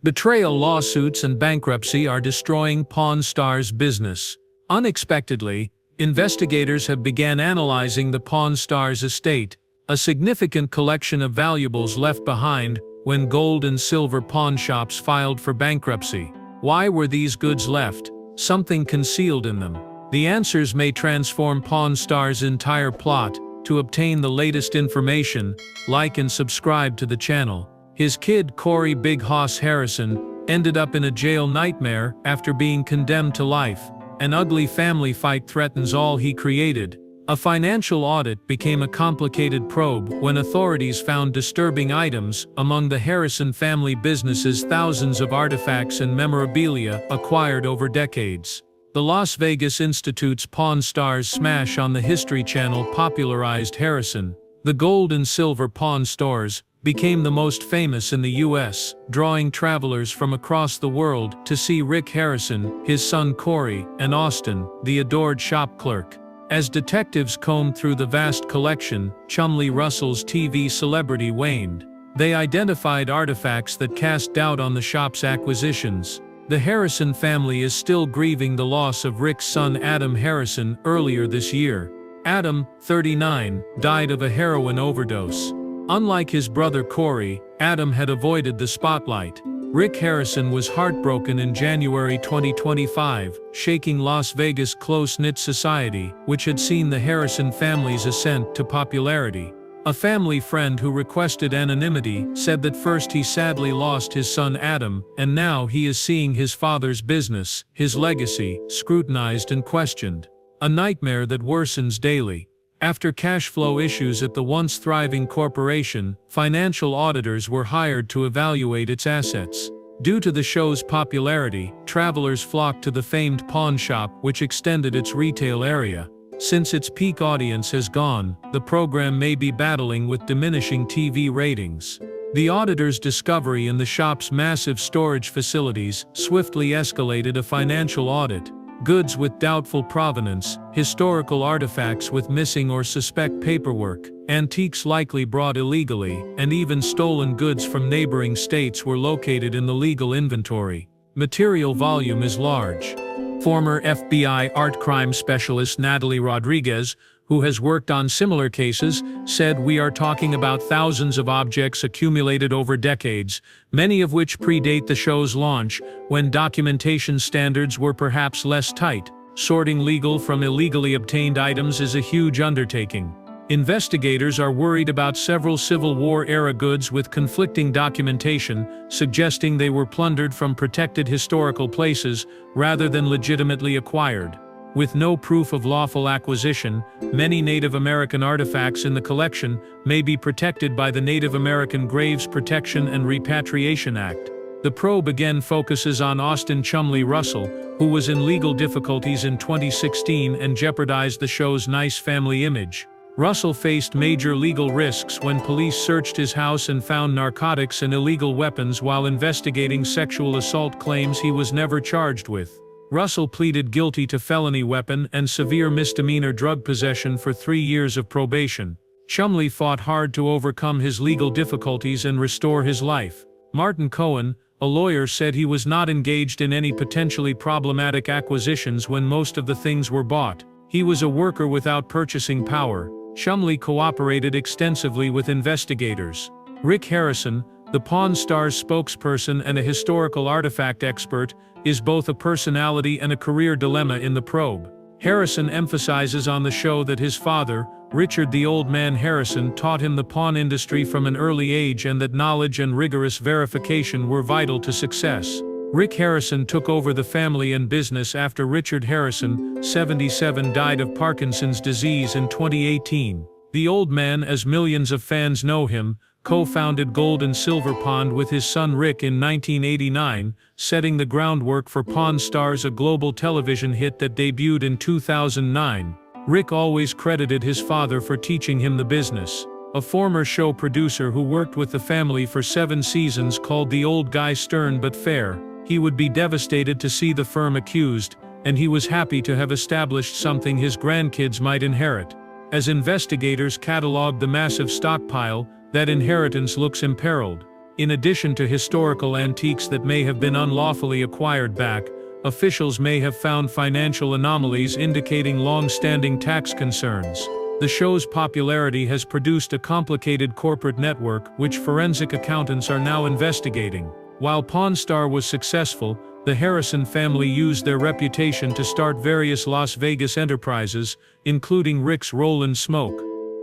Betrayal lawsuits and bankruptcy are destroying Pawn Stars' business. Unexpectedly, investigators have begun analyzing the Pawn Stars' estate, a significant collection of valuables left behind when gold and silver pawn shops filed for bankruptcy. Why were these goods left? Something concealed in them. The answers may transform Pawn Stars' entire plot. To obtain the latest information, like and subscribe to the channel. His kid Corey Big Hoss Harrison ended up in a jail nightmare after being condemned to life. An ugly family fight threatens all he created. A financial audit became a complicated probe when authorities found disturbing items among the Harrison family business's thousands of artifacts and memorabilia acquired over decades. The Las Vegas Institute's Pawn Stars smash on the History Channel popularized Harrison. The gold and silver pawn stores became the most famous in the U.S., drawing travelers from across the world to see Rick Harrison, his son Corey, and Austin, the adored shop clerk. As detectives combed through the vast collection, Chumley Russell's TV celebrity waned. They identified artifacts that cast doubt on the shop's acquisitions. The Harrison family is still grieving the loss of Rick's son Adam Harrison earlier this year. Adam, 39, died of a heroin overdose. Unlike his brother Corey, Adam had avoided the spotlight. Rick Harrison was heartbroken in January 2025, shaking Las Vegas' close-knit society, which had seen the Harrison family's ascent to popularity. A family friend who requested anonymity said that first he sadly lost his son Adam, and now he is seeing his father's business, his legacy, scrutinized and questioned. A nightmare that worsens daily. After cash flow issues at the once thriving corporation, financial auditors were hired to evaluate its assets. Due to the show's popularity, travelers flocked to the famed pawn shop, which extended its retail area. Since its peak audience has gone, the program may be battling with diminishing TV ratings. The auditor's discovery in the shop's massive storage facilities swiftly escalated a financial audit. Goods with doubtful provenance, historical artifacts with missing or suspect paperwork, antiques likely brought illegally, and even stolen goods from neighboring states were located in the legal inventory. Material volume is large. Former FBI art crime specialist Natalie Rodriguez, who has worked on similar cases, said we are talking about thousands of objects accumulated over decades, many of which predate the show's launch, when documentation standards were perhaps less tight. Sorting legal from illegally obtained items is a huge undertaking. Investigators are worried about several Civil War-era goods with conflicting documentation, suggesting they were plundered from protected historical places rather than legitimately acquired. With no proof of lawful acquisition, many Native American artifacts in the collection may be protected by the Native American Graves Protection and Repatriation Act. The probe again focuses on Austin Chumley Russell, who was in legal difficulties in 2016 and jeopardized the show's nice family image. Russell faced major legal risks when police searched his house and found narcotics and illegal weapons while investigating sexual assault claims he was never charged with. Russell pleaded guilty to felony weapon and severe misdemeanor drug possession for 3 years of probation. Chumley fought hard to overcome his legal difficulties and restore his life. Martin Cohen, a lawyer, said he was not engaged in any potentially problematic acquisitions when most of the things were bought. He was a worker without purchasing power. Chumley cooperated extensively with investigators. Rick Harrison, the Pawn Stars spokesperson and a historical artifact expert, is both a personality and a career dilemma in the probe. Harrison emphasizes on the show that his father, Richard the Old Man Harrison, taught him the pawn industry from an early age and that knowledge and rigorous verification were vital to success. Rick Harrison took over the family and business after Richard Harrison, 77, died of Parkinson's disease in 2018. The Old Man, as millions of fans know him, co-founded Gold and Silver Pawn with his son Rick in 1989, setting the groundwork for Pawn Stars, a global television hit that debuted in 2009. Rick always credited his father for teaching him the business. A former show producer who worked with the family for 7 seasons called the old guy stern but fair. He would be devastated to see the firm accused, and he was happy to have established something his grandkids might inherit. As investigators cataloged the massive stockpile, that inheritance looks imperiled. In addition to historical antiques that may have been unlawfully acquired back, officials may have found financial anomalies indicating long-standing tax concerns. The show's popularity has produced a complicated corporate network which forensic accountants are now investigating. While Pawn Star was successful, the Harrison family used their reputation to start various Las Vegas enterprises, including Rick's Rollin' Smoke,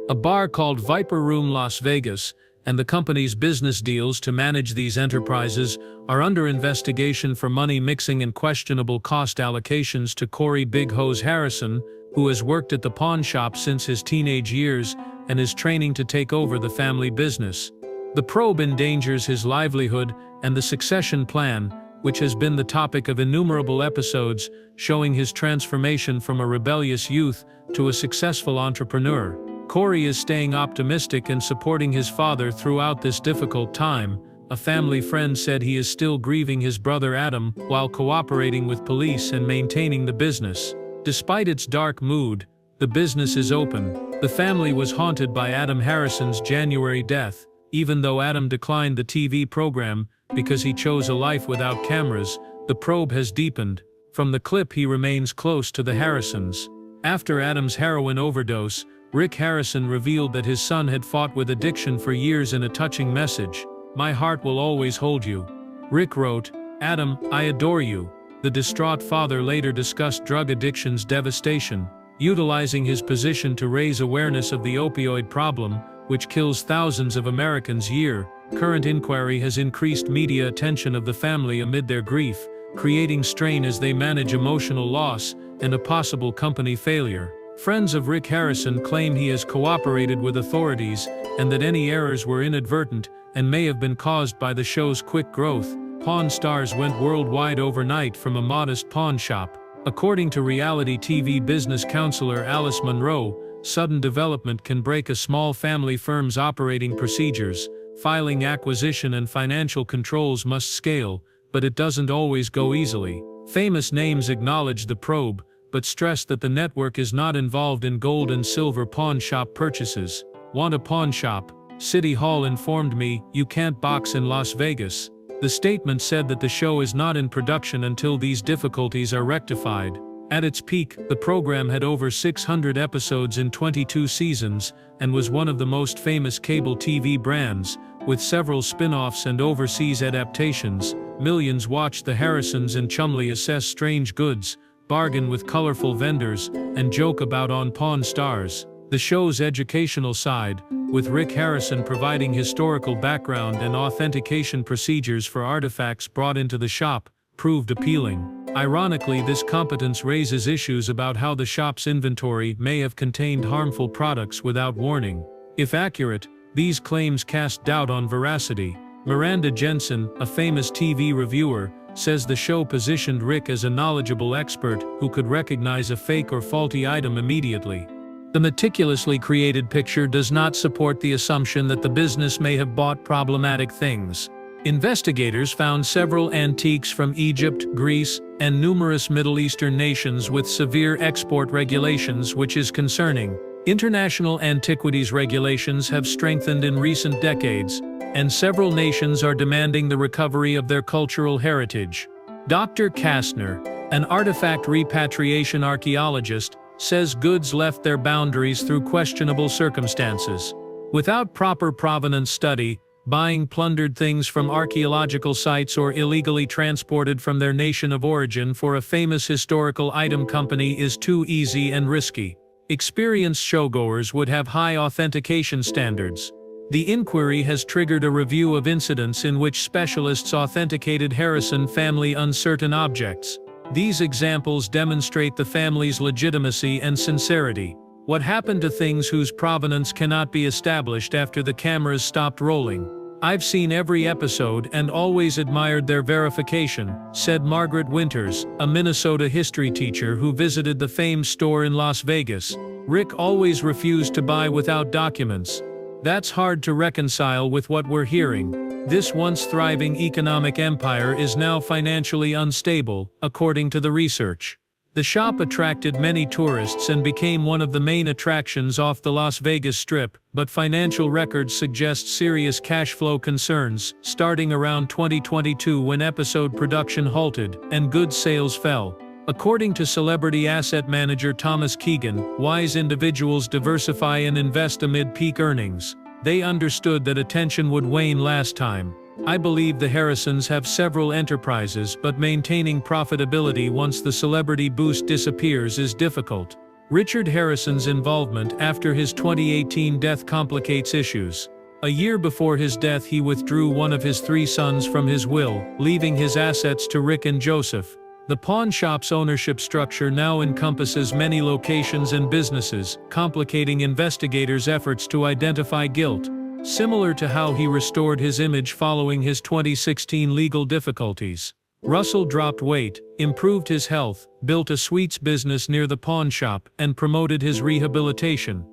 a bar called Viper Room Las Vegas, and the company's business deals to manage these enterprises are under investigation for money mixing and questionable cost allocations to Corey Big Hose Harrison, who has worked at the pawn shop since his teenage years and is training to take over the family business. The probe endangers his livelihood and the succession plan, which has been the topic of innumerable episodes, showing his transformation from a rebellious youth to a successful entrepreneur. Corey is staying optimistic and supporting his father throughout this difficult time. A family friend said he is still grieving his brother Adam while cooperating with police and maintaining the business. Despite its dark mood, the business is open. The family was haunted by Adam Harrison's January death, even though Adam declined the TV program because he chose a life without cameras. The probe has deepened. From the clip, he remains close to the Harrisons. After Adam's heroin overdose, Rick Harrison revealed that his son had fought with addiction for years in a touching message. "My heart will always hold you." Rick wrote, "Adam, I adore you." The distraught father later discussed drug addiction's devastation, utilizing his position to raise awareness of the opioid problem, which kills thousands of Americans a year. Current inquiry has increased media attention of the family amid their grief, creating strain as they manage emotional loss and a possible company failure. Friends of Rick Harrison claim he has cooperated with authorities and that any errors were inadvertent and may have been caused by the show's quick growth. Pawn Stars went worldwide overnight from a modest pawn shop. According to reality TV business counselor Alice Monroe, sudden development can break a small family firm's operating procedures. Filing, acquisition, and financial controls must scale, but it doesn't always go easily. Famous names acknowledge the probe, but stress that the network is not involved in gold and silver pawn shop purchases. Want a pawn shop? City Hall informed me, you can't box in Las Vegas. The statement said that the show is not in production until these difficulties are rectified. At its peak, the program had over 600 episodes in 22 seasons and was one of the most famous cable TV brands, with several spin-offs and overseas adaptations. Millions watched the Harrisons and Chumley assess strange goods, bargain with colorful vendors, and joke about on Pawn Stars. The show's educational side, with Rick Harrison providing historical background and authentication procedures for artifacts brought into the shop, proved appealing. Ironically, this competence raises issues about how the shop's inventory may have contained harmful products without warning. If accurate, these claims cast doubt on veracity. Miranda Jensen, a famous TV reviewer, says the show positioned Rick as a knowledgeable expert who could recognize a fake or faulty item immediately. The meticulously created picture does not support the assumption that the business may have bought problematic things. Investigators found several antiques from Egypt, Greece, and numerous Middle Eastern nations with severe export regulations, which is concerning. International antiquities regulations have strengthened in recent decades, and several nations are demanding the recovery of their cultural heritage. Dr. Kastner, an artifact repatriation archaeologist, says goods left their boundaries through questionable circumstances. Without proper provenance study, buying plundered things from archaeological sites or illegally transported from their nation of origin for a famous historical item company is too easy and risky. Experienced showgoers would have high authentication standards. The inquiry has triggered a review of incidents in which specialists authenticated Harrison family uncertain objects. These examples demonstrate the family's legitimacy and sincerity. What happened to things whose provenance cannot be established after the cameras stopped rolling? I've seen every episode and always admired their verification, said Margaret Winters, a Minnesota history teacher who visited the famed store in Las Vegas. Rick always refused to buy without documents. That's hard to reconcile with what we're hearing. This once thriving economic empire is now financially unstable, according to the research. The shop attracted many tourists and became one of the main attractions off the Las Vegas Strip, but financial records suggest serious cash flow concerns, starting around 2022 when episode production halted and goods sales fell. According to celebrity asset manager Thomas Keegan, wise individuals diversify and invest amid peak earnings. They understood that attention would wane last time. I believe the Harrisons have several enterprises, but maintaining profitability once the celebrity boost disappears is difficult. Richard Harrison's involvement after his 2018 death complicates issues. A year before his death, he withdrew one of his 3 sons from his will, leaving his assets to Rick and Joseph. The pawn shop's ownership structure now encompasses many locations and businesses, complicating investigators' efforts to identify guilt. Similar to how he restored his image following his 2016 legal difficulties. Russell dropped weight, improved his health, built a sweets business near the pawn shop, and promoted his rehabilitation.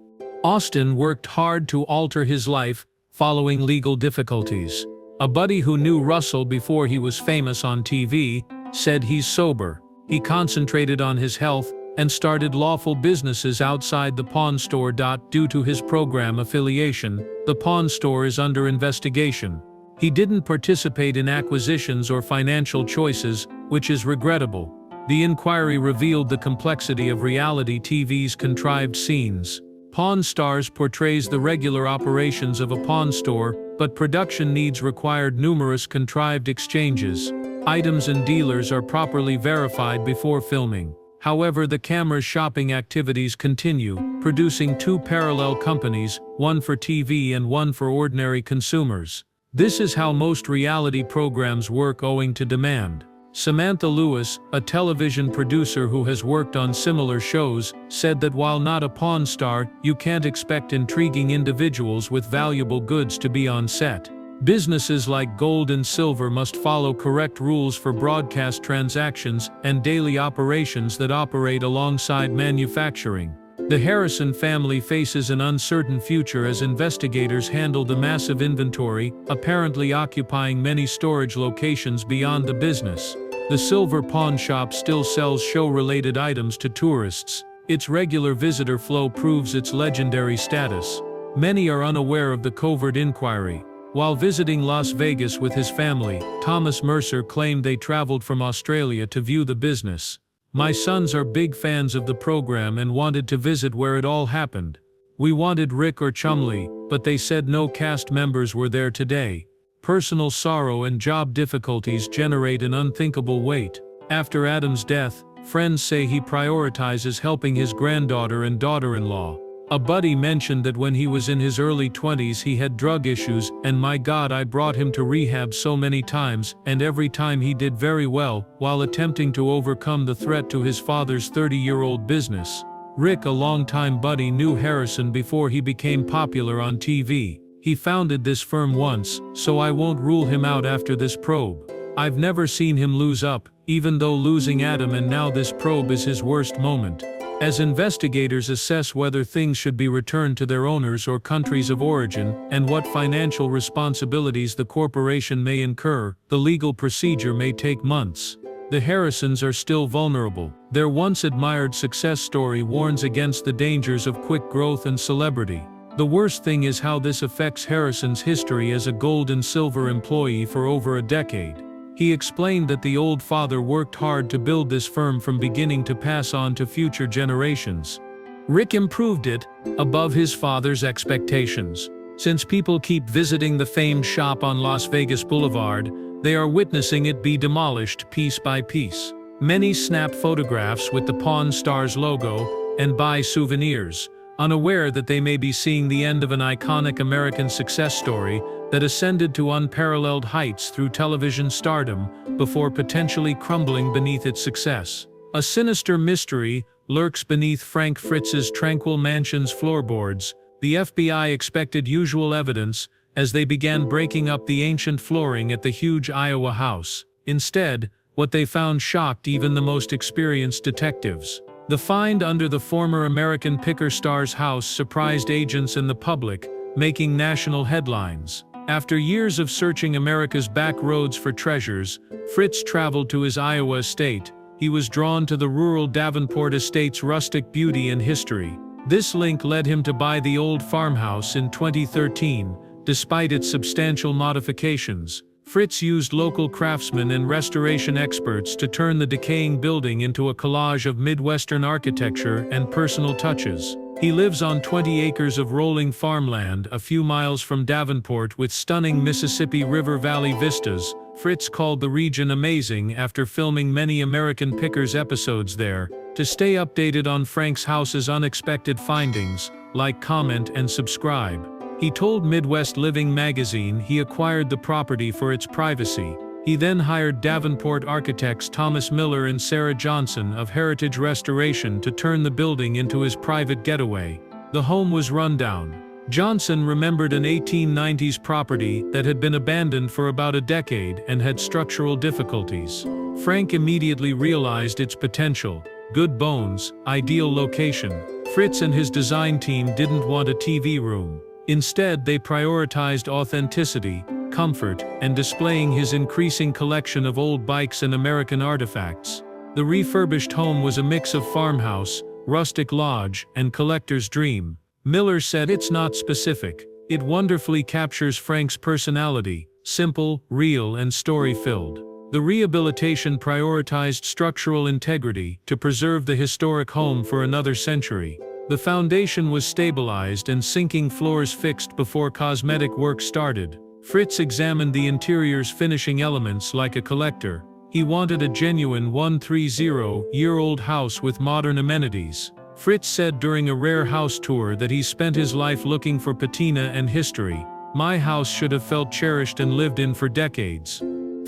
Austin worked hard to alter his life, following legal difficulties. A buddy who knew Russell before he was famous on TV said he's sober. He concentrated on his health and started lawful businesses outside the pawn store. Due to his program affiliation, the pawn store is under investigation. He didn't participate in acquisitions or financial choices, which is regrettable. The inquiry revealed the complexity of reality TV's contrived scenes. Pawn Stars portrays the regular operations of a pawn store, but production needs required numerous contrived exchanges. Items and dealers are properly verified before filming. However, the camera's shopping activities continue, producing 2 parallel companies, one for TV and one for ordinary consumers. This is how most reality programs work owing to demand. Samantha Lewis, a television producer who has worked on similar shows, said that while not a pawn star, you can't expect intriguing individuals with valuable goods to be on set. Businesses like gold and silver must follow correct rules for broadcast transactions and daily operations that operate alongside manufacturing. The Harrison family faces an uncertain future as investigators handle the massive inventory, apparently occupying many storage locations beyond the business. The silver pawn shop still sells show-related items to tourists. Its regular visitor flow proves its legendary status. Many are unaware of the covert inquiry. While visiting Las Vegas with his family, Thomas Mercer claimed they traveled from Australia to view the business. "My sons are big fans of the program and wanted to visit where it all happened. We wanted Rick or Chumley, but they said no cast members were there today. Personal sorrow and job difficulties generate an unthinkable weight." After Adam's death, friends say he prioritizes helping his granddaughter and daughter-in-law. A buddy mentioned that when he was in his early 20s he had drug issues, and my God, I brought him to rehab so many times, and every time he did very well, while attempting to overcome the threat to his father's 30-year-old business. Rick, a longtime buddy, knew Harrison before he became popular on TV. He founded this firm once, so I won't rule him out after this probe. I've never seen him lose up, even though losing Adam and now this probe is his worst moment. As investigators assess whether things should be returned to their owners or countries of origin, and what financial responsibilities the corporation may incur, the legal procedure may take months. The Harrisons are still vulnerable. Their once-admired success story warns against the dangers of quick growth and celebrity. The worst thing is how this affects Harrison's history as a gold and silver employee for over a decade. He explained that the old father worked hard to build this firm from beginning to pass on to future generations. Rick improved it, above his father's expectations. Since people keep visiting the famed shop on Las Vegas Boulevard, they are witnessing it be demolished piece by piece. Many snap photographs with the Pawn Stars logo and buy souvenirs, unaware that they may be seeing the end of an iconic American success story that ascended to unparalleled heights through television stardom before potentially crumbling beneath its success. A sinister mystery lurks beneath Frank Fritz's tranquil mansion's floorboards. The FBI expected usual evidence as they began breaking up the ancient flooring at the huge Iowa house. Instead, what they found shocked even the most experienced detectives. The find under the former American picker star's house surprised agents and the public, making national headlines. After years of searching America's back roads for treasures, Fritz traveled to his Iowa estate, he was drawn to the rural Davenport estate's rustic beauty and history. This link led him to buy the old farmhouse in 2013, despite its substantial modifications. Fritz used local craftsmen and restoration experts to turn the decaying building into a collage of Midwestern architecture and personal touches. He lives on 20 acres of rolling farmland a few miles from Davenport with stunning Mississippi River Valley vistas. Fritz called the region amazing after filming many American Pickers episodes there. To stay updated on Frank's house's unexpected findings, like, comment, and subscribe. He told Midwest Living magazine he acquired the property for its privacy. He then hired Davenport architects Thomas Miller and Sarah Johnson of Heritage Restoration to turn the building into his private getaway. The home was run down. Johnson remembered an 1890s property that had been abandoned for about a decade and had structural difficulties. Frank immediately realized its potential. Good bones, ideal location. Fritz and his design team didn't want a TV room. Instead, they prioritized authenticity, comfort, and displaying his increasing collection of old bikes and American artifacts. The refurbished home was a mix of farmhouse, rustic lodge, and collector's dream. Miller said it's not specific. It wonderfully captures Frank's personality, simple, real, and story-filled. The rehabilitation prioritized structural integrity to preserve the historic home for another century. The foundation was stabilized and sinking floors fixed before cosmetic work started. Fritz examined the interior's finishing elements like a collector. He wanted a genuine 130-year-old house with modern amenities. Fritz said during a rare house tour that he spent his life looking for patina and history. My house should have felt cherished and lived in for decades.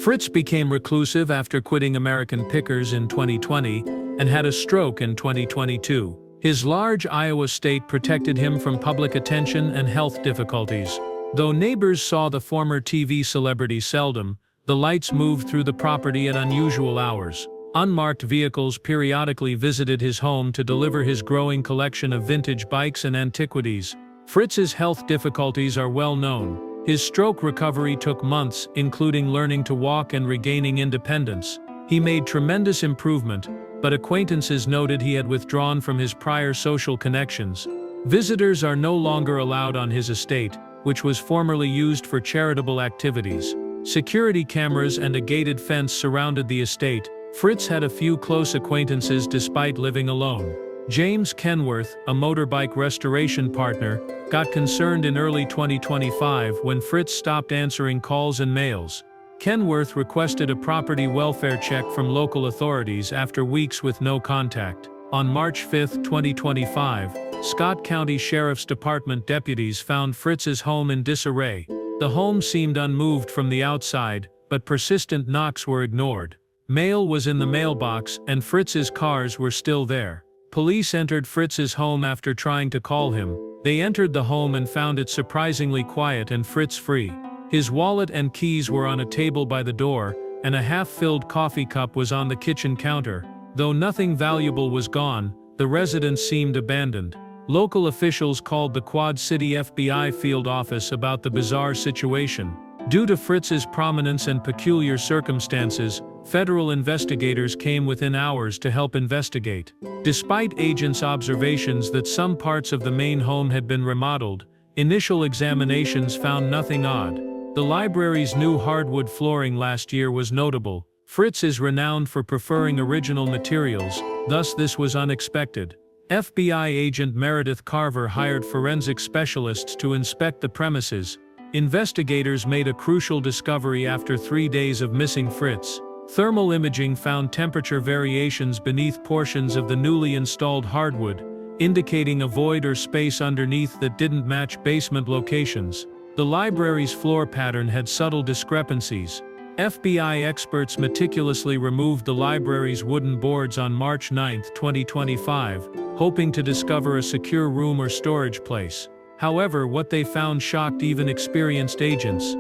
Fritz became reclusive after quitting American Pickers in 2020 and had a stroke in 2022. His large Iowa estate protected him from public attention and health difficulties. Though neighbors saw the former TV celebrity seldom, the lights moved through the property at unusual hours. Unmarked vehicles periodically visited his home to deliver his growing collection of vintage bikes and antiquities. Fritz's health difficulties are well known. His stroke recovery took months, including learning to walk and regaining independence. He made tremendous improvement, but acquaintances noted he had withdrawn from his prior social connections. Visitors are no longer allowed on his estate, which was formerly used for charitable activities. Security cameras and a gated fence surrounded the estate. Fritz had a few close acquaintances despite living alone. James Kenworth, a motorbike restoration partner, got concerned in early 2025 when Fritz stopped answering calls and mails. Kenworth requested a property welfare check from local authorities after weeks with no contact. On March 5, 2025, Scott County Sheriff's Department deputies found Fritz's home in disarray. The home seemed unmoved from the outside, but persistent knocks were ignored. Mail was in the mailbox, and Fritz's cars were still there. Police entered Fritz's home after trying to call him. They entered the home and found it surprisingly quiet and Fritz free. His wallet and keys were on a table by the door, and a half-filled coffee cup was on the kitchen counter. Though nothing valuable was gone, the residence seemed abandoned. Local officials called the Quad City FBI field office about the bizarre situation. Due to Fritz's prominence and peculiar circumstances, federal investigators came within hours to help investigate. Despite agents' observations that some parts of the main home had been remodeled, initial examinations found nothing odd. The library's new hardwood flooring last year was notable. Fritz is renowned for preferring original materials, thus this was unexpected. FBI agent Meredith Carver hired forensic specialists to inspect the premises. Investigators made a crucial discovery after 3 days of missing Fritz. Thermal imaging found temperature variations beneath portions of the newly installed hardwood, indicating a void or space underneath that didn't match basement locations. The library's floor pattern had subtle discrepancies. FBI experts meticulously removed the library's wooden boards on March 9, 2025, hoping to discover a secure room or storage place. However, what they found shocked even experienced agents.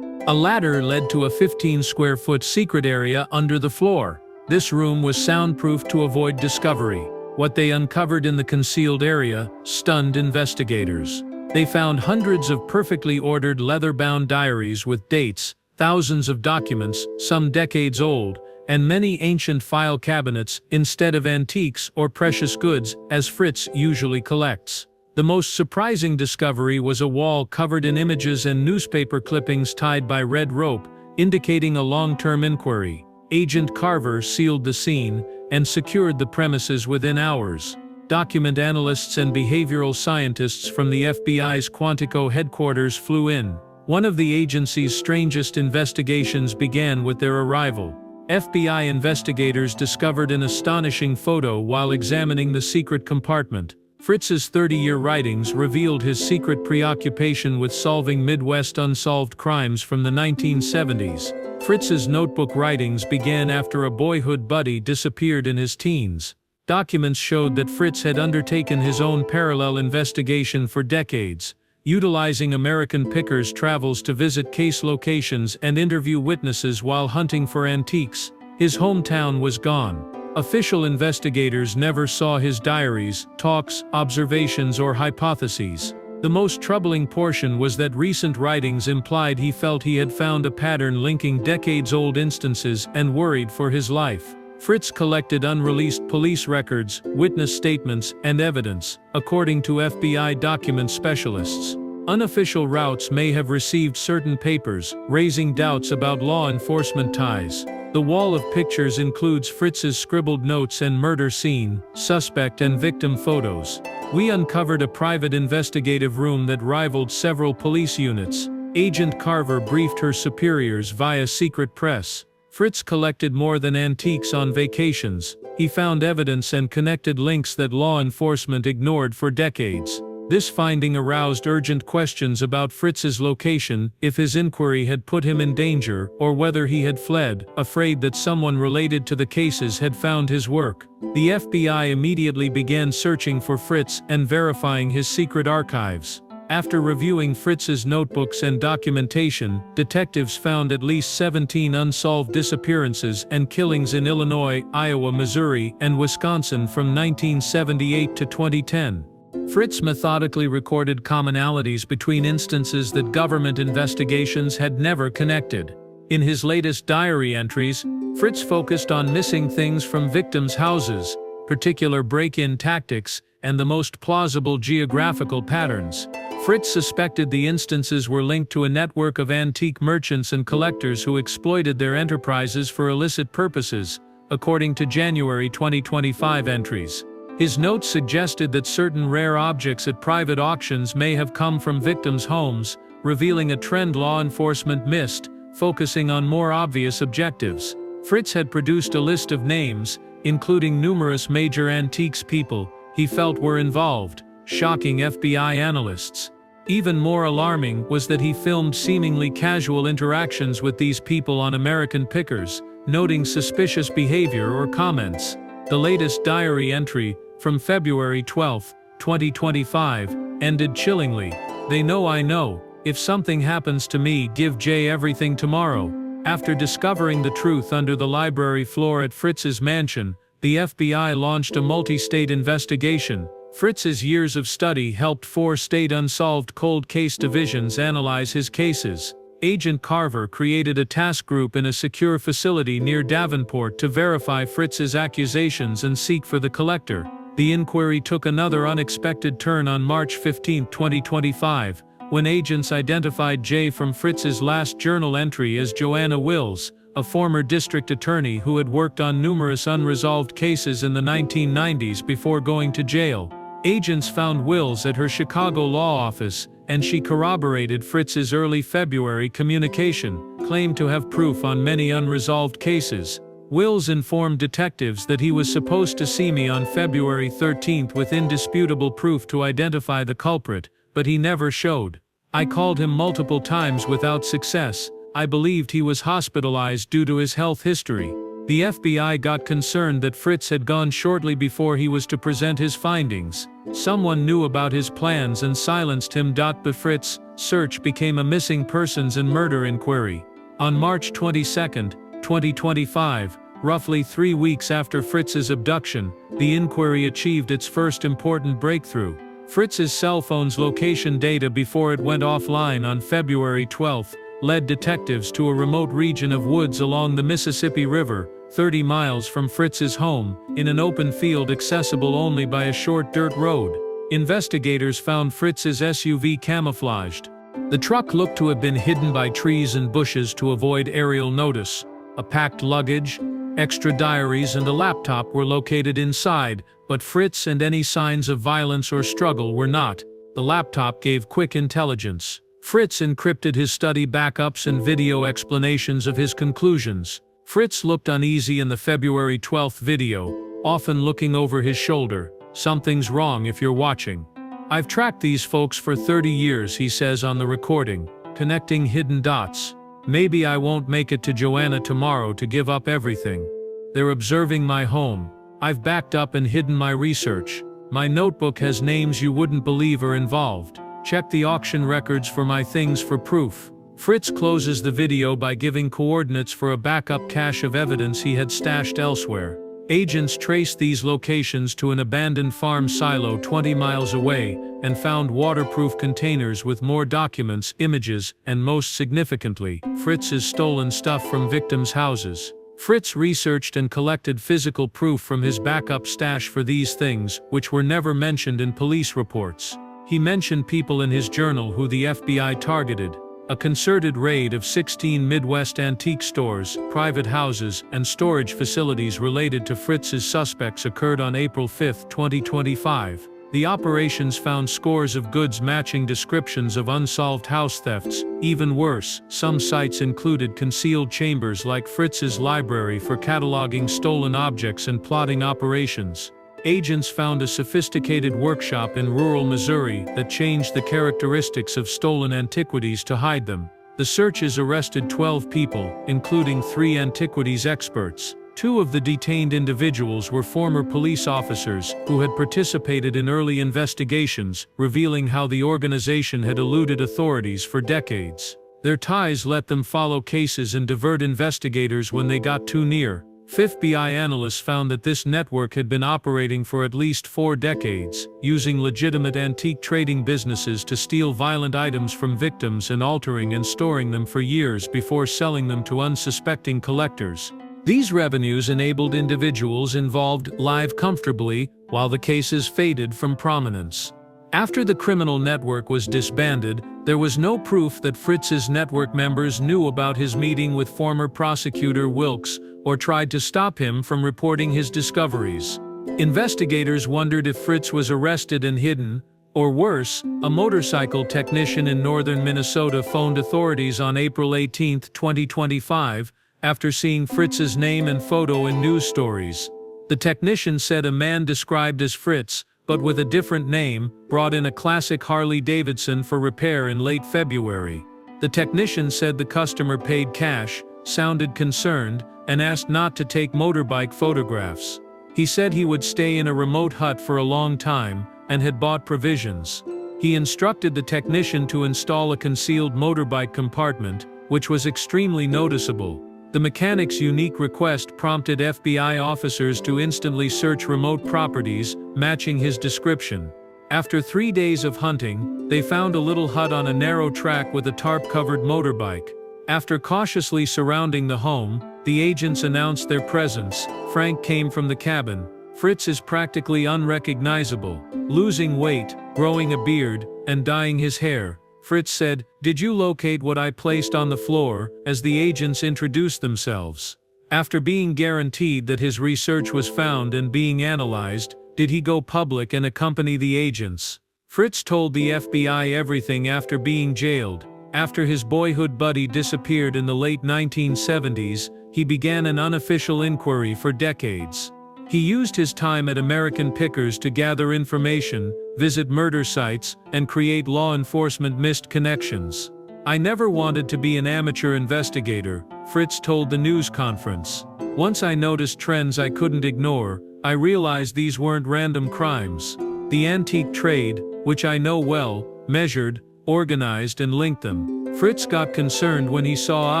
A ladder led to a 15-square-foot secret area under the floor. This room was soundproof to avoid discovery. What they uncovered in the concealed area stunned investigators. They found hundreds of perfectly ordered leather-bound diaries with dates, thousands of documents, some decades old, and many ancient file cabinets instead of antiques or precious goods, as Fritz usually collects. The most surprising discovery was a wall covered in images and newspaper clippings tied by red rope, indicating a long-term inquiry. Agent Carver sealed the scene and secured the premises within hours. Document analysts and behavioral scientists from the FBI's Quantico headquarters flew in. One of the agency's strangest investigations began with their arrival. FBI investigators discovered an astonishing photo while examining the secret compartment. Fritz's 30-year writings revealed his secret preoccupation with solving Midwest unsolved crimes from the 1970s. Fritz's notebook writings began after a boyhood buddy disappeared in his teens. Documents showed that Fritz had undertaken his own parallel investigation for decades, utilizing American pickers' travels to visit case locations and interview witnesses while hunting for antiques. His hometown was gone. Official investigators never saw his diaries, talks, observations, or hypotheses. The most troubling portion was that recent writings implied he felt he had found a pattern linking decades-old instances and worried for his life. Fritz collected unreleased police records, witness statements, and evidence, according to FBI document specialists. Unofficial routes may have received certain papers, raising doubts about law enforcement ties. The wall of pictures includes Fritz's scribbled notes and murder scene, suspect and victim photos. We uncovered a private investigative room that rivaled several police units. Agent Carver briefed her superiors via secret press. Fritz collected more than antiques on vacations. He found evidence and connected links that law enforcement ignored for decades. This finding aroused urgent questions about Fritz's location, if his inquiry had put him in danger, or whether he had fled, afraid that someone related to the cases had found his work. The FBI immediately began searching for Fritz and verifying his secret archives. After reviewing Fritz's notebooks and documentation, detectives found at least 17 unsolved disappearances and killings in Illinois, Iowa, Missouri, and Wisconsin from 1978 to 2010. Fritz methodically recorded commonalities between instances that government investigations had never connected. In his latest diary entries, Fritz focused on missing things from victims' houses, particular break-in tactics, and the most plausible geographical patterns. Fritz suspected the instances were linked to a network of antique merchants and collectors who exploited their enterprises for illicit purposes, according to January 2025 entries. His notes suggested that certain rare objects at private auctions may have come from victims' homes, revealing a trend law enforcement missed, focusing on more obvious objectives. Fritz had produced a list of names, including numerous major antiques people he felt were involved, shocking FBI analysts. Even more alarming was that he filmed seemingly casual interactions with these people on American pickers, noting suspicious behavior or comments. The latest diary entry, from February 12, 2025, ended chillingly. "They know I know. If something happens to me, give Jay everything tomorrow." After discovering the truth under the library floor at Fritz's mansion, the FBI launched a multi-state investigation. Fritz's years of study helped 4 state unsolved cold case divisions analyze his cases. Agent Carver created a task group in a secure facility near Davenport to verify Fritz's accusations and seek for the collector. The inquiry took another unexpected turn on March 15, 2025, when agents identified Jay from Fritz's last journal entry as Joanna Wills, a former district attorney who had worked on numerous unresolved cases in the 1990s before going to jail. Agents found Wills at her Chicago law office, and she corroborated Fritz's early February communication, claimed to have proof on many unresolved cases. Wills informed detectives that he was supposed to see me on February 13 with indisputable proof to identify the culprit, but he never showed. I called him multiple times without success. I believed he was hospitalized due to his health history. The FBI got concerned that Fritz had gone shortly before he was to present his findings. Someone knew about his plans and silenced him. But Fritz's search became a missing persons and murder inquiry. On March 22, 2025, roughly 3 weeks after Fritz's abduction, the inquiry achieved its first important breakthrough. Fritz's cell phone's location data before it went offline on February 12 led detectives to a remote region of woods along the Mississippi River, 30 miles from Fritz's home, in an open field accessible only by a short dirt road. Investigators found Fritz's SUV camouflaged. The truck looked to have been hidden by trees and bushes to avoid aerial notice. A packed luggage, extra diaries and a laptop were located inside, but Fritz and any signs of violence or struggle were not. The laptop gave quick intelligence. Fritz encrypted his study backups and video explanations of his conclusions. Fritz looked uneasy in the February 12th video, often looking over his shoulder. "Something's wrong if you're watching. I've tracked these folks for 30 years," he says on the recording, connecting hidden dots. "Maybe I won't make it to Joanna tomorrow to give up everything. They're observing my home. I've backed up and hidden my research. My notebook has names you wouldn't believe are involved. Check the auction records for my things for proof." Fritz closes the video by giving coordinates for a backup cache of evidence he had stashed elsewhere. Agents traced these locations to an abandoned farm silo 20 miles away and found waterproof containers with more documents, images, and most significantly, Fritz's stolen stuff from victims' houses. Fritz researched and collected physical proof from his backup stash for these things, which were never mentioned in police reports. He mentioned people in his journal who the FBI targeted. A concerted raid of 16 Midwest antique stores, private houses, and storage facilities related to Fritz's suspects occurred on April 5, 2025. The operations found scores of goods matching descriptions of unsolved house thefts. Even worse, some sites included concealed chambers like Fritz's library for cataloging stolen objects and plotting operations. Agents found a sophisticated workshop in rural Missouri that changed the characteristics of stolen antiquities to hide them. The searches arrested 12 people, including 3 antiquities experts. 2 of the detained individuals were former police officers who had participated in early investigations, revealing how the organization had eluded authorities for decades. Their ties let them follow cases and divert investigators when they got too near. FBI analysts found that this network had been operating for at least 4 decades, using legitimate antique trading businesses to steal violent items from victims and altering and storing them for years before selling them to unsuspecting collectors. These revenues enabled individuals involved live comfortably, while the cases faded from prominence. After the criminal network was disbanded, there was no proof that Fritz's network members knew about his meeting with former prosecutor Wilkes, or tried to stop him from reporting his discoveries. Investigators wondered if Fritz was arrested and hidden, or worse, a motorcycle technician in northern Minnesota phoned authorities on April 18, 2025, after seeing Fritz's name and photo in news stories. The technician said a man described as Fritz, but with a different name, brought in a classic Harley-Davidson for repair in late February. The technician said the customer paid cash, sounded concerned, and asked not to take motorbike photographs. He said he would stay in a remote hut for a long time, and had bought provisions. He instructed the technician to install a concealed motorbike compartment, which was extremely noticeable. The mechanic's unique request prompted FBI officers to instantly search remote properties, matching his description. After 3 days of hunting, they found a little hut on a narrow track with a tarp-covered motorbike. After cautiously surrounding the home, the agents announced their presence. Frank came from the cabin. Fritz is practically unrecognizable, losing weight, growing a beard, and dyeing his hair. Fritz said, "Did you locate what I placed on the floor?" as the agents introduced themselves. After being guaranteed that his research was found and being analyzed, did he go public and accompany the agents? Fritz told the FBI everything after being jailed. After his boyhood buddy disappeared in the late 1970s, he began an unofficial inquiry for decades. He used his time at American Pickers to gather information, visit murder sites, and create law enforcement missed connections. "I never wanted to be an amateur investigator," Fritz told the news conference. "Once I noticed trends I couldn't ignore, I realized these weren't random crimes. The antique trade, which I know well, measured, organized and linked them." Fritz got concerned when he saw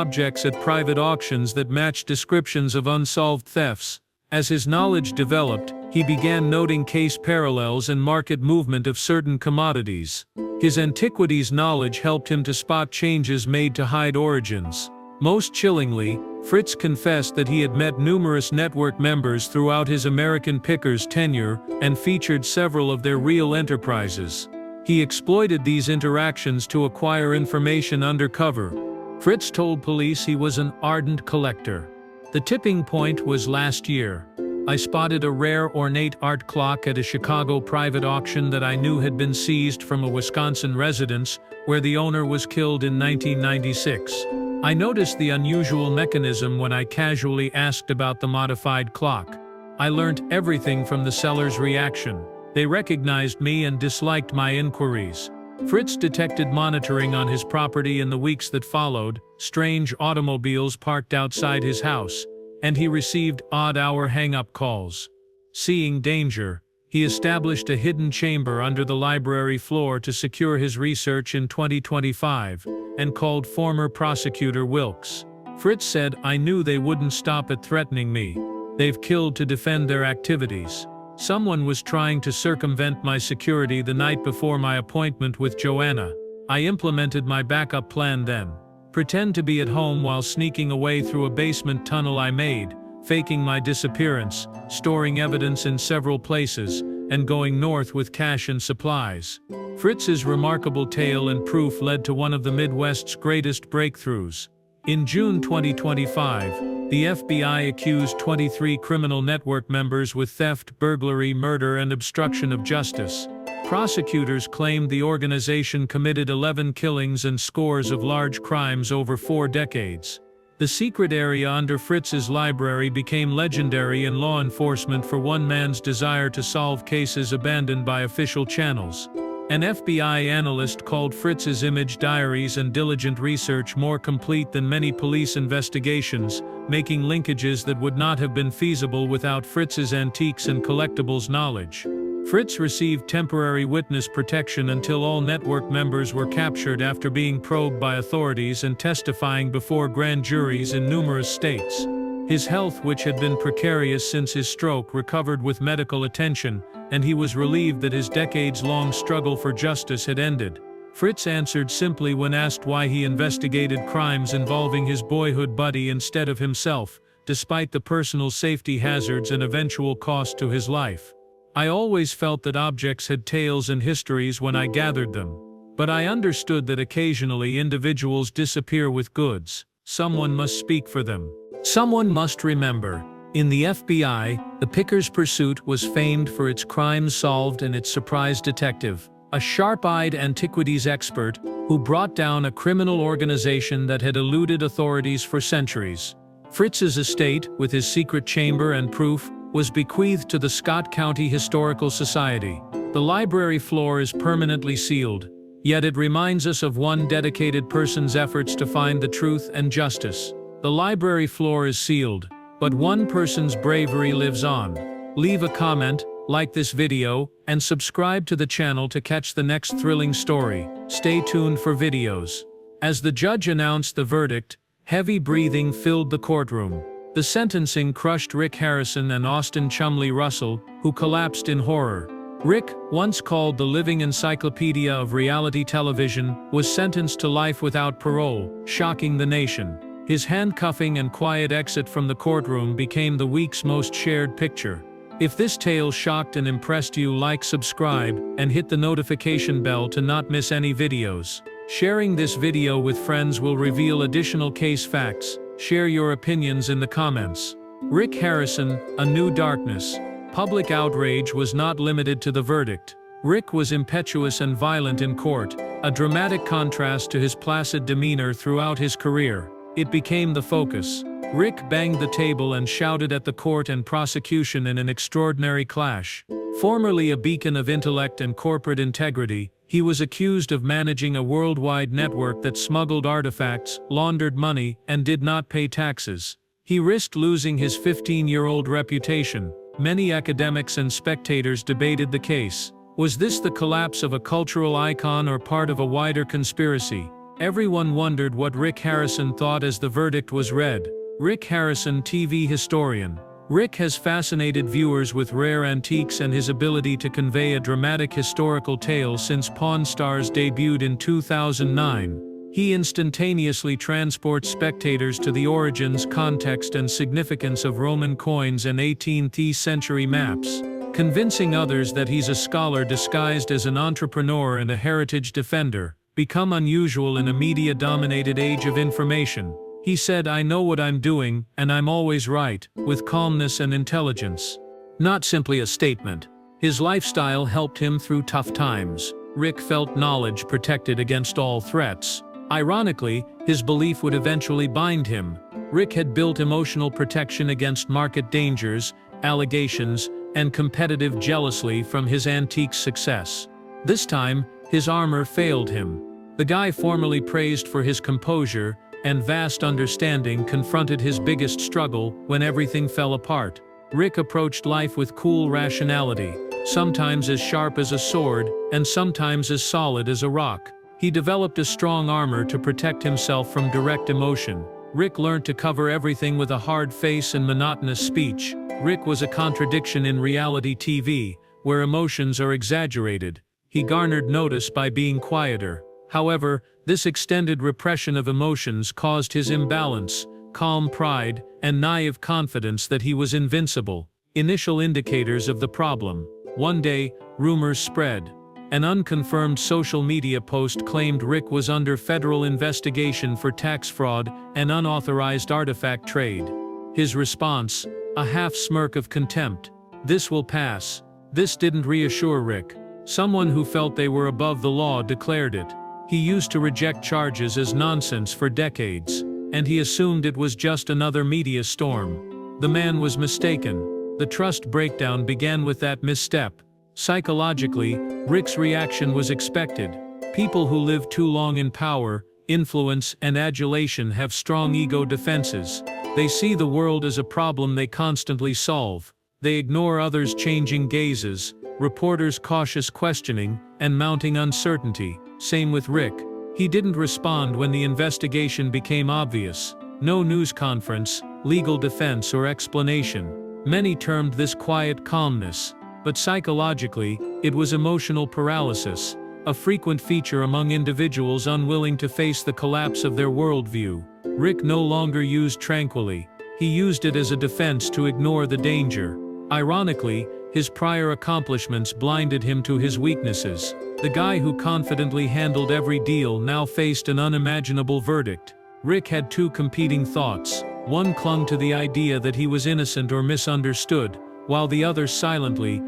objects at private auctions that matched descriptions of unsolved thefts. As his knowledge developed, he began noting case parallels and market movement of certain commodities. His antiquities knowledge helped him to spot changes made to hide origins. Most chillingly, Fritz confessed that he had met numerous network members throughout his American Pickers tenure and featured several of their real enterprises. He exploited these interactions to acquire information undercover. Fritz told police he was an ardent collector. The tipping point was last year. I spotted a rare ornate art clock at a Chicago private auction that I knew had been seized from a Wisconsin residence where the owner was killed in 1996. I noticed the unusual mechanism when I casually asked about the modified clock. I learned everything from the seller's reaction. They recognized me and disliked my inquiries. Fritz detected monitoring on his property in the weeks that followed, strange automobiles parked outside his house, and he received odd-hour hang-up calls. Seeing danger, he established a hidden chamber under the library floor to secure his research in 2025, and called former prosecutor Wilkes. Fritz said, "I knew they wouldn't stop at threatening me. They've killed to defend their activities. Someone was trying to circumvent my security the night before my appointment with Joanna. I implemented my backup plan then. Pretend to be at home while sneaking away through a basement tunnel I made, faking my disappearance, storing evidence in several places, and going north with cash and supplies." Fritz's remarkable tale and proof led to one of the Midwest's greatest breakthroughs. In June 2025, the FBI accused 23 criminal network members with theft, burglary, murder, and obstruction of justice. Prosecutors claimed the organization committed 11 killings and scores of large crimes over 4 decades. The secret area under Fritz's library became legendary in law enforcement for one man's desire to solve cases abandoned by official channels. An FBI analyst called Fritz's image diaries and diligent research more complete than many police investigations, making linkages that would not have been feasible without Fritz's antiques and collectibles knowledge. Fritz received temporary witness protection until all network members were captured after being probed by authorities and testifying before grand juries in numerous states. His health, which had been precarious since his stroke, recovered with medical attention, and he was relieved that his decades-long struggle for justice had ended. Fritz answered simply when asked why he investigated crimes involving his boyhood buddy instead of himself, despite the personal safety hazards and eventual cost to his life. "I always felt that objects had tales and histories when I gathered them. But I understood that occasionally individuals disappear with goods. Someone must speak for them. Someone must remember." In the FBI, the Pickers' pursuit was famed for its crimes solved and its surprise detective, a sharp-eyed antiquities expert who brought down a criminal organization that had eluded authorities for centuries. Fritz's estate, with his secret chamber and proof, was bequeathed to the Scott County Historical Society. The library floor is permanently sealed, yet it reminds us of one dedicated person's efforts to find the truth and justice. The library floor is sealed, but one person's bravery lives on. Leave a comment, like this video, and subscribe to the channel to catch the next thrilling story. Stay tuned for videos. As the judge announced the verdict, heavy breathing filled the courtroom. The sentencing crushed Rick Harrison and Austin Chumley Russell, who collapsed in horror. Rick, once called the living encyclopedia of reality television, was sentenced to life without parole, shocking the nation. His handcuffing and quiet exit from the courtroom became the week's most shared picture. If this tale shocked and impressed you, like, subscribe, and hit the notification bell to not miss any videos. Sharing this video with friends will reveal additional case facts. Share your opinions in the comments. Rick Harrison, A New Darkness. Public outrage was not limited to the verdict. Rick was impetuous and violent in court, a dramatic contrast to his placid demeanor throughout his career. It became the focus. Rick banged the table and shouted at the court and prosecution in an extraordinary clash. Formerly a beacon of intellect and corporate integrity, he was accused of managing a worldwide network that smuggled artifacts, laundered money, and did not pay taxes. He risked losing his 15-year-old reputation. Many academics and spectators debated the case. Was this the collapse of a cultural icon or part of a wider conspiracy? Everyone wondered what Rick Harrison thought as the verdict was read. Rick Harrison, TV historian. Rick has fascinated viewers with rare antiques and his ability to convey a dramatic historical tale since Pawn Stars debuted in 2009. He instantaneously transports spectators to the origins, context, and significance of Roman coins and 18th century maps, convincing others that he's a scholar disguised as an entrepreneur and a heritage defender, become unusual in a media-dominated age of information. He said, "I know what I'm doing, and I'm always right," with calmness and intelligence. Not simply a statement. His lifestyle helped him through tough times. Rick felt knowledge protected against all threats. Ironically, his belief would eventually bind him. Rick had built emotional protection against market dangers, allegations, and competitive jealousy from his antique success. This time, his armor failed him. The guy formerly praised for his composure and vast understanding confronted his biggest struggle when everything fell apart. Rick approached life with cool rationality, sometimes as sharp as a sword, and sometimes as solid as a rock. He developed a strong armor to protect himself from direct emotion. Rick learned to cover everything with a hard face and monotonous speech. Rick was a contradiction in reality TV, where emotions are exaggerated. He garnered notice by being quieter. However, this extended repression of emotions caused his imbalance, calm pride, and naive confidence that he was invincible. Initial indicators of the problem. One day, rumors spread. An unconfirmed social media post claimed Rick was under federal investigation for tax fraud and unauthorized artifact trade. His response, a half smirk of contempt. "This will pass." This didn't reassure Rick. Someone who felt they were above the law declared it. He used to reject charges as nonsense for decades, and he assumed it was just another media storm. The man was mistaken. The trust breakdown began with that misstep. Psychologically, Rick's reaction was expected. People who live too long in power, influence, and adulation have strong ego defenses. They see the world as a problem they constantly solve. They ignore others' changing gazes, reporters' cautious questioning, and mounting uncertainty. Same with Rick. He didn't respond when the investigation became obvious. No news conference, legal defense, or explanation. Many termed this quiet calmness. But psychologically, it was emotional paralysis, a frequent feature among individuals unwilling to face the collapse of their worldview. Rick no longer used tranquility. He used it as a defense to ignore the danger. Ironically, his prior accomplishments blinded him to his weaknesses. The guy who confidently handled every deal now faced an unimaginable verdict. Rick had two competing thoughts. One clung to the idea that he was innocent or misunderstood, while the other silently